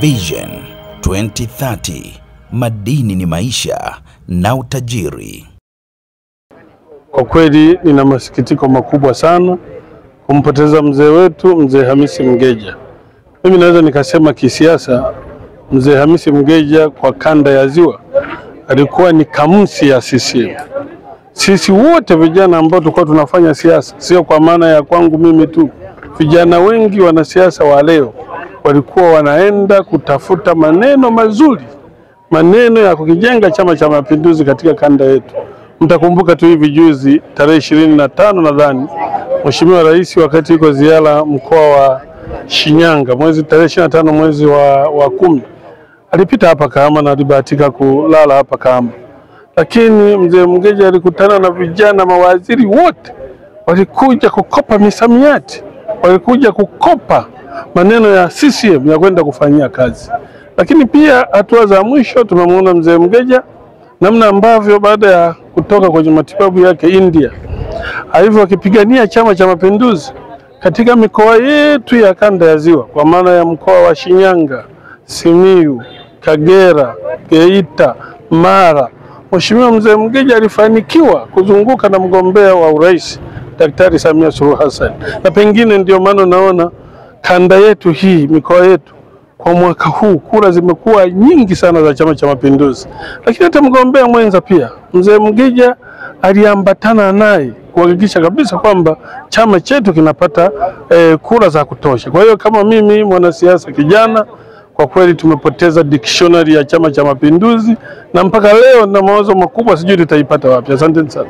Vision 2030, madini ni maisha na utajiri. Kwa kweli nina masikitiko makubwa sana kumpoteza mzee wetu, mzee Hamisi Mgeja. Mimi naweza nikasema kisiasa, mzee Hamisi Mgeja kwa kanda ya Ziwa alikuwa ni kamusi ya CCM. Sisi wote vijana ambao tulikuwa tunafanya siasa, sio kwa maana ya kwangu mimi tu, vijana wengi wanasiasa wa leo walikuwa wanaenda kutafuta maneno mazuri, maneno ya kukijenga Chama cha Mapinduzi katika kanda yetu. Mtakumbuka tu hivi juzi tarehe 25 nadhani Mheshimiwa Rais wakati yuko ziara mkoa wa Shinyanga tarehe 25 mwezi wa 10 alipita hapa Kahama na alibahatika kulala hapa Kahama. Lakini mzee Mgeja alikutana na vijana mawaziri wote, walikuja kukopa misamiati, walikuja kukopa maneno ya CCM ya kwenda kufanyia kazi. Lakini pia hatua za mwisho tumemwona mzee Mgeja namna ambavyo baada ya kutoka kwenye matibabu yake India hivyo akipigania Chama cha Mapinduzi katika mikoa yetu ya kanda ya Ziwa, kwa maana ya mkoa wa Shinyanga, Simiyu, Kagera, Geita, Mara. Mheshimiwa mzee Mgeja alifanikiwa kuzunguka na mgombea wa urais Daktari Samia Suluhu Hassan, na pengine ndio maana naona kanda yetu hii, mikoa yetu kwa mwaka huu kura zimekuwa nyingi sana za Chama cha Mapinduzi. Lakini hata mgombea mwenza pia mzee Mgeja aliambatana naye kuhakikisha kabisa kwamba chama chetu kinapata kura za kutosha. Kwa hiyo kama mimi mwanasiasa kijana, kwa kweli tumepoteza dictionary ya Chama cha Mapinduzi, na mpaka leo na mawazo makubwa sijui tutaipata wapi. Asante sana.